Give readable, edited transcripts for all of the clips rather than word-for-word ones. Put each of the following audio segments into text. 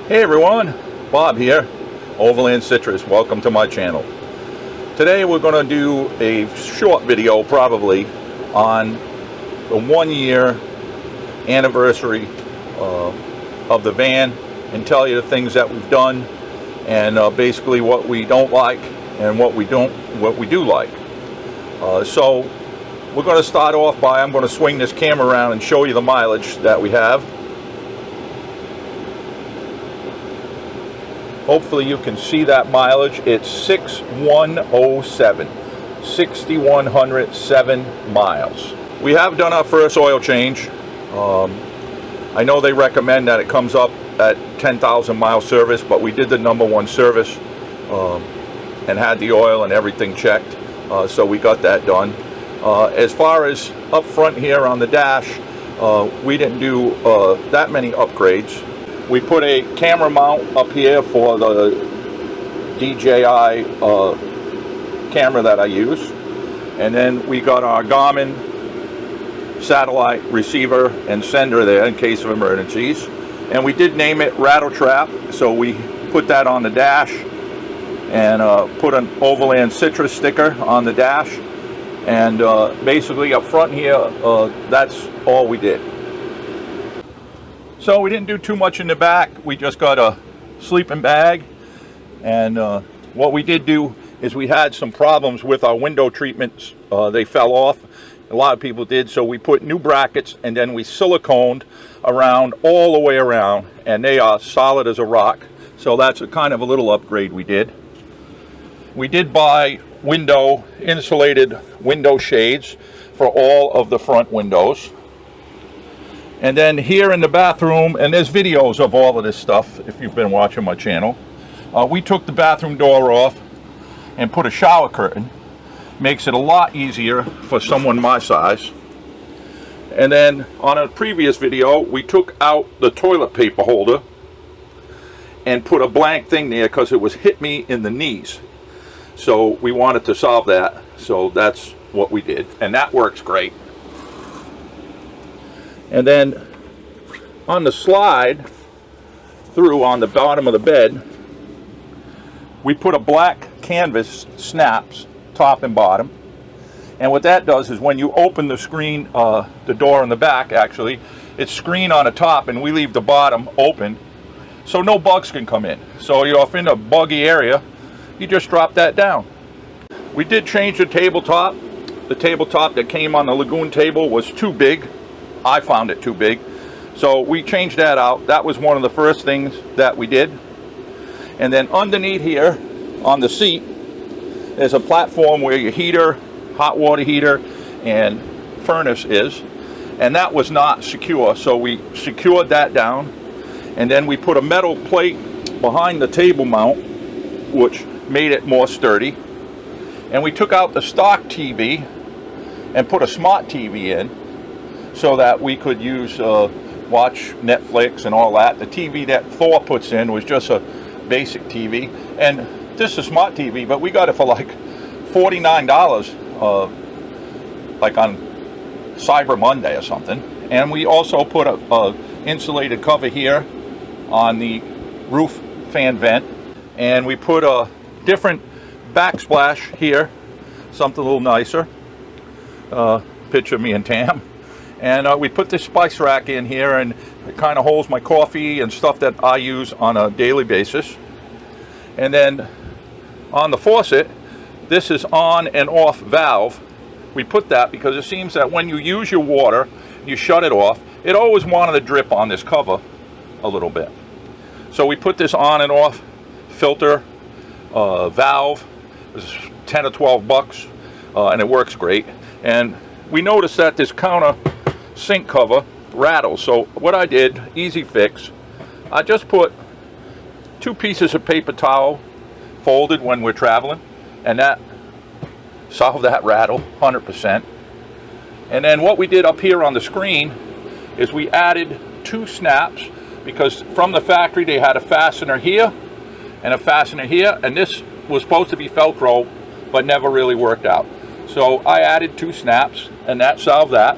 Hey everyone, Bob here, Overland Citrus. Welcome to my channel. Today we're going to do a short video probably on the 1 year anniversary of the van and tell you the things that we've done and basically what we don't like and what we do like. So we're going to start off by, I'm going to swing this camera around and show you the mileage that we have. Hopefully you can see that mileage. It's 6107, 6,107 miles. We have done our first oil change. I know they recommend that it comes up at 10,000 mile service, but we did the #1 service and had the oil and everything checked, so we got that done. As far as up front here on the dash, we didn't do that many upgrades. We put a camera mount up here for the DJI camera that I use, and then we got our Garmin satellite receiver and sender there in case of emergencies. And we did name it Rattle Trap, so we put that on the dash and put an Overland Citrus sticker on the dash, and basically up front here, that's all we did. So we didn't do too much in the back. We just got a sleeping bag, and what we did do is we had some problems with our window treatments. They fell off. A lot of people did, so we put new brackets and then we siliconed around all the way around, and they are solid as a rock. So that's a kind of a little upgrade we did. We did buy insulated window shades for all of the front windows. And then here in the bathroom, and there's videos of all of this stuff if you've been watching my channel, we took the bathroom door off and put a shower curtain. Makes it a lot easier for someone my size. And then on a previous video, we took out the toilet paper holder and put a blank thing there because it was hit me in the knees. So we wanted to solve that, so that's what we did, and that works great. And then on the slide through on the bottom of the bed, we put a black canvas snaps top and bottom. And what that does is when you open the screen, the door in the back actually, it's screen on the top and we leave the bottom open so no bugs can come in. So you're off in a buggy area, you just drop that down. We did change the tabletop. The tabletop that came on the Lagoon table was too big. I found it too big, so we changed that out. That was one of the first things that we did. And then underneath here on the seat there's a platform where your heater, hot water heater, and furnace is, and that was not secure, so we secured that down. And then we put a metal plate behind the table mount which made it more sturdy. And we took out the stock TV and put a smart TV in, so that we could watch Netflix and all that. The TV that Thor puts in was just a basic TV, and this is a smart TV, but we got it for like $49, like on Cyber Monday or something. And we also put a insulated cover here on the roof fan vent, and we put a different backsplash here, something a little nicer. Picture me and Tam. And we put this spice rack in here, and it kind of holds my coffee and stuff that I use on a daily basis. And then on the faucet, this is on and off valve. We put that because it seems that when you use your water, you shut it off, it always wanted to drip on this cover a little bit. So we put this on and off filter valve. It was 10 or 12 bucks, and it works great. And we noticed that this counter sink cover rattles. So what I did, easy fix, I just put 2 pieces of paper towel folded when we're traveling, and that solved that rattle 100%. And then what we did up here on the screen is we added 2 snaps, because from the factory they had a fastener here and a fastener here, and this was supposed to be Velcro but never really worked out. So I added 2 snaps, and that solved that.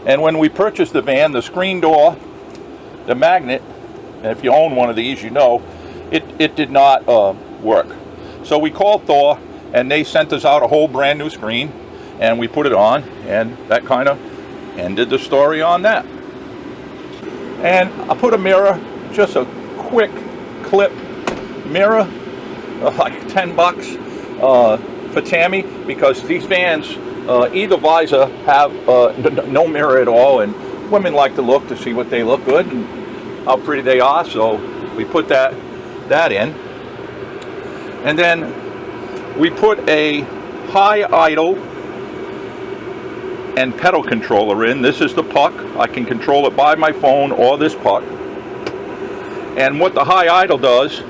And when we purchased the van, the screen door, the magnet And if you own one of these, you know it did not work. So we called Thor, and they sent us out a whole brand new screen, and we put it on, and that kind of ended the story on that. And I put a mirror, just a quick clip mirror, like 10 bucks for Tammy, because these vans, either visor have no mirror at all, and women like to look to see what they look good and how pretty they are. So we put that in, and then we put a high idle and pedal controller in. This is the puck. I can control it by my phone or this puck. And what the high idle does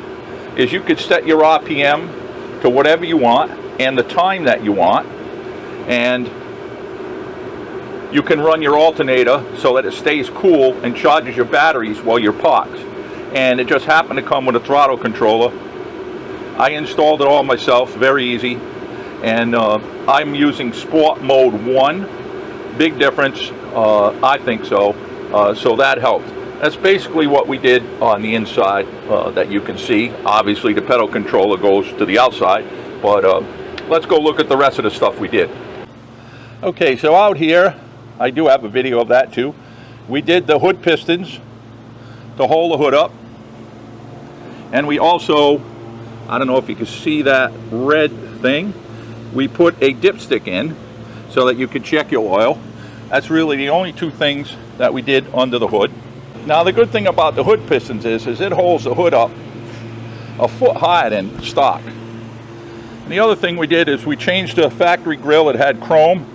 is you could set your RPM to whatever you want and the time that you want, and you can run your alternator so that it stays cool and charges your batteries while you're parked. And it just happened to come with a throttle controller. I installed it all myself, very easy, and I'm using Sport Mode 1. Big difference, I think so. So that helped. That's basically what we did on the inside that you can see. Obviously the pedal controller goes to the outside, but let's go look at the rest of the stuff we did. Okay, so out here, I do have a video of that too. We did the hood pistons to hold the hood up, and we also, I don't know if you can see that red thing, we put a dipstick in so that you could check your oil. That's really the only two things that we did under the hood. Now the good thing about the hood pistons is it holds the hood up a foot higher than stock. And the other thing we did is we changed the factory grill that had chrome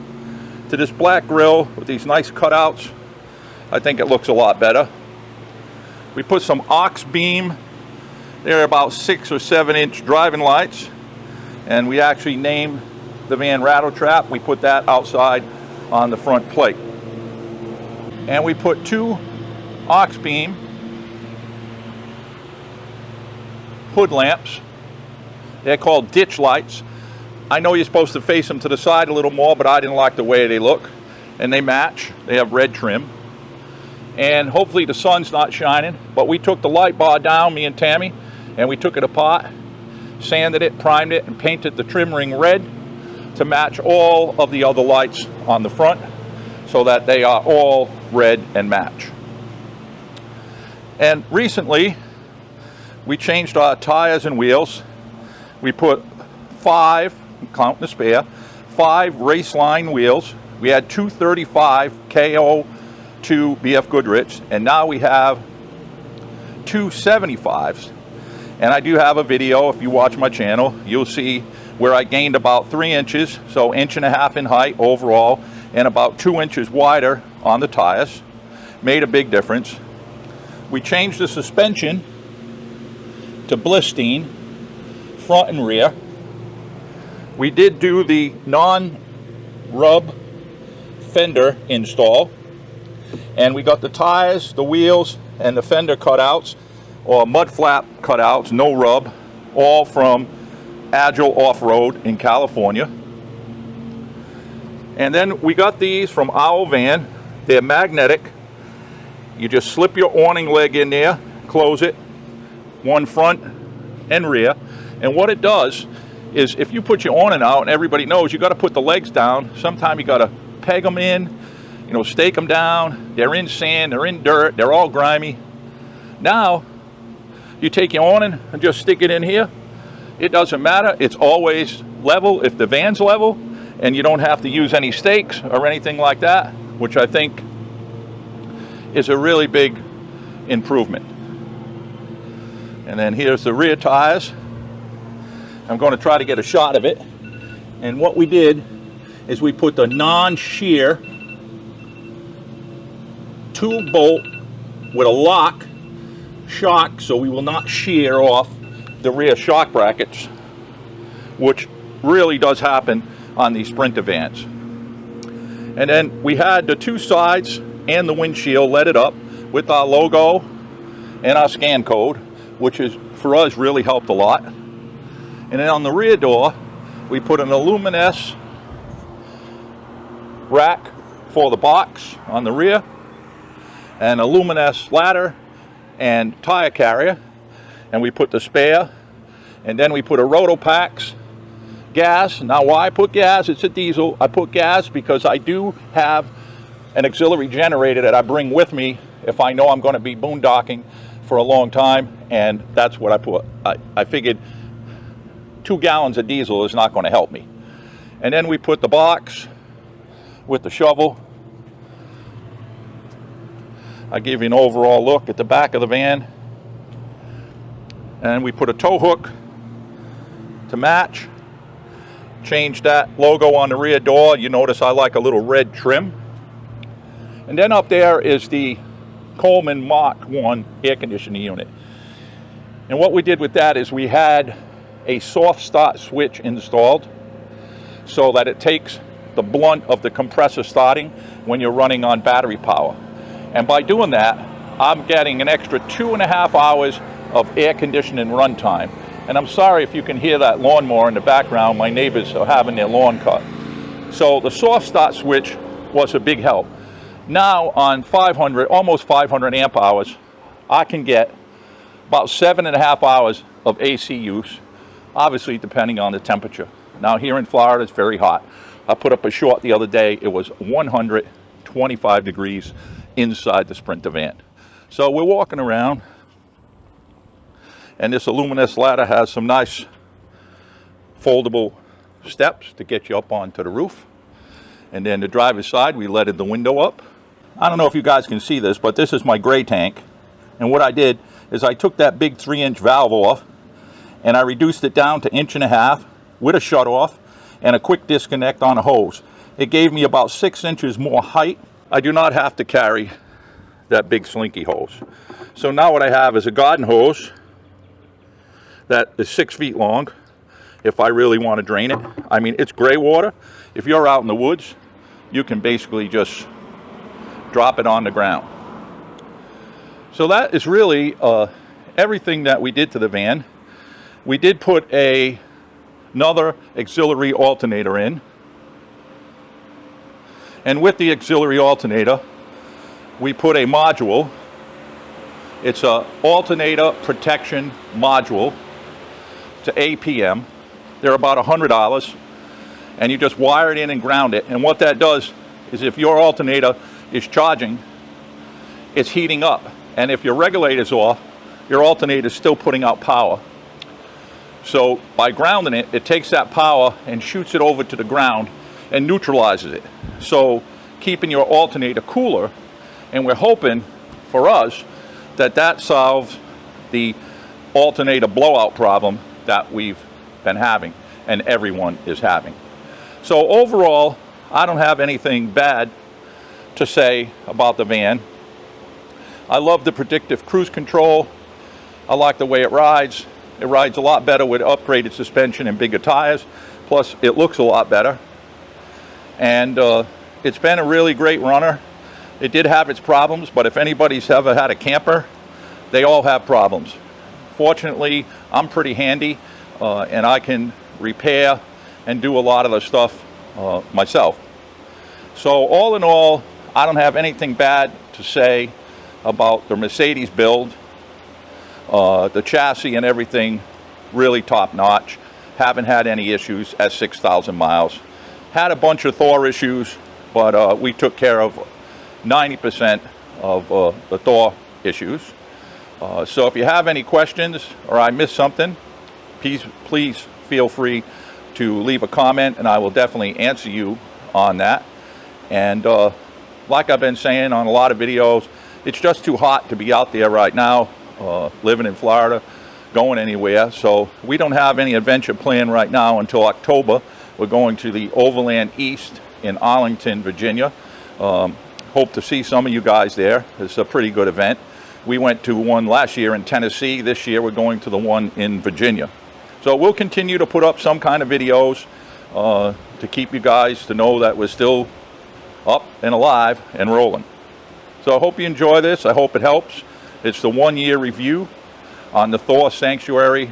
to this black grill with these nice cutouts. I think it looks a lot better. We put some ox beam. They're about 6 or 7 inch driving lights, and we actually named the van Rattle Trap. We put that outside on the front plate, and we put 2 ox beam hood lamps. They're called ditch lights. I know you're supposed to face them to the side a little more, but I didn't like the way they look, and they match. They have red trim, and hopefully the sun's not shining, but we took the light bar down, me and Tammy, and we took it apart, sanded it, primed it, and painted the trim ring red to match all of the other lights on the front so that they are all red and match. And recently we changed our tires and wheels. We put 5, counting the spare, 5 race line wheels. We had 235 KO to BF Goodrich, and now we have 275s. And I do have a video, if you watch my channel, you'll see where I gained about 3 inches, so 1.5 inches in height overall, and about 2 inches wider on the tires. Made a big difference. We changed the suspension to Blistine, front and rear. We did do the non-rub fender install, and we got the tires, the wheels, and the fender cutouts, or mud flap cutouts, no rub, all from Agile Off-Road in California. And then we got these from our van. They're magnetic. You just slip your awning leg in there, close it, one front and rear. And what it does is, if you put your awning out, and everybody knows you got to put the legs down, sometimes you got to peg them in, you know, stake them down. They're in sand, they're in dirt, they're all grimy. Now you take your awning and just stick it in here. It doesn't matter, it's always level if the van's level, and you don't have to use any stakes or anything like that, which I think is a really big improvement. And then here's the rear tires. I'm going to try to get a shot of it. And what we did is we put the non-shear 2-bolt with a lock shock, so we will not shear off the rear shock brackets, which really does happen on these Sprinter vans. And then we had the 2 sides and the windshield leaded up with our logo and our scan code, which is, for us, really helped a lot. And then on the rear door, we put an aluminous rack for the box on the rear, an aluminous ladder, and tire carrier, and we put the spare, and then we put a Rotopax gas. Now why I put gas? It's a diesel. I put gas because I do have an auxiliary generator that I bring with me if I know I'm going to be boondocking for a long time, and that's what I put. I figured 2 gallons of diesel is not going to help me. And then we put the box with the shovel. I give you an overall look at the back of the van. And we put a tow hook to match. Change that logo on the rear door. You notice I like a little red trim. And then up there is the Coleman Mach 1 air conditioning unit. And what we did with that is we had a soft start switch installed so that it takes the blunt of the compressor starting when you're running on battery power. And by doing that, I'm getting an extra 2.5 hours of air conditioning run time. And I'm sorry if you can hear that lawnmower in the background. My neighbors are having their lawn cut. So the soft start switch was a big help. Now on 500, almost 500 amp hours, I can get about 7.5 hours of AC use, obviously depending on the temperature. Now here in Florida, it's very hot. I put up a short the other day. It was 125 degrees inside the Sprinter van. So we're walking around, and this aluminous ladder has some nice foldable steps to get you up onto the roof. And then the driver's side, we leaded the window up. I don't know if you guys can see this, but this is my gray tank. And what I did is I took that big 3-inch valve off and I reduced it down to 1.5 inches with a shut off and a quick disconnect on a hose. It gave me about 6 inches more height. I do not have to carry that big slinky hose. So now what I have is a garden hose that is 6 feet long if I really want to drain it. I mean, it's gray water. If you're out in the woods, you can basically just drop it on the ground. So that is really everything that we did to the van. We did put another auxiliary alternator in. And with the auxiliary alternator, we put a module. It's a alternator protection module to APM. They're about $100, and you just wire it in and ground it. And what that does is if your alternator is charging, it's heating up. And if your regulator's off, your alternator is still putting out power. So by grounding it, it takes that power and shoots it over to the ground and neutralizes it. So keeping your alternator cooler, and we're hoping for us that that solves the alternator blowout problem that we've been having and everyone is having. So overall, I don't have anything bad to say about the van. I love the predictive cruise control. I like the way it rides. It rides a lot better with upgraded suspension and bigger tires. Plus, it looks a lot better. And it's been a really great runner. It did have its problems, but if anybody's ever had a camper, they all have problems. Fortunately, I'm pretty handy, and I can repair and do a lot of the stuff myself. So all in all, I don't have anything bad to say about the Mercedes build. The chassis and everything, really top notch. Haven't had any issues at 6,000 miles. Had a bunch of Thor issues, but we took care of 90% of the Thor issues. So if you have any questions or I missed something, please feel free to leave a comment and I will definitely answer you on that. And like I've been saying on a lot of videos, it's just too hot to be out there right now, living in Florida, going anywhere. So we don't have any adventure planned right now until October. We're going to the Overland East in Arlington, Virginia. Hope to see some of you guys there. It's a pretty good event. We went to one last year in Tennessee. This year we're going to the one in Virginia. So we'll continue to put up some kind of videos to keep you guys to know that we're still up and alive and rolling. So I hope you enjoy this. I hope it helps. It's the 1-year review on the Thor Sanctuary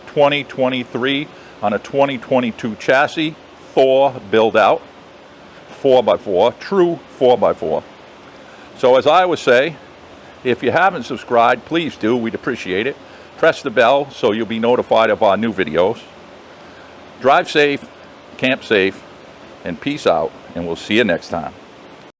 2023 on a 2022 chassis, Thor build out, 4x4, true 4x4. So as I would say, If you haven't subscribed, please do. We'd appreciate it. Press the bell so you'll be notified of our new videos. Drive safe, camp safe, and peace out, and we'll see you next time.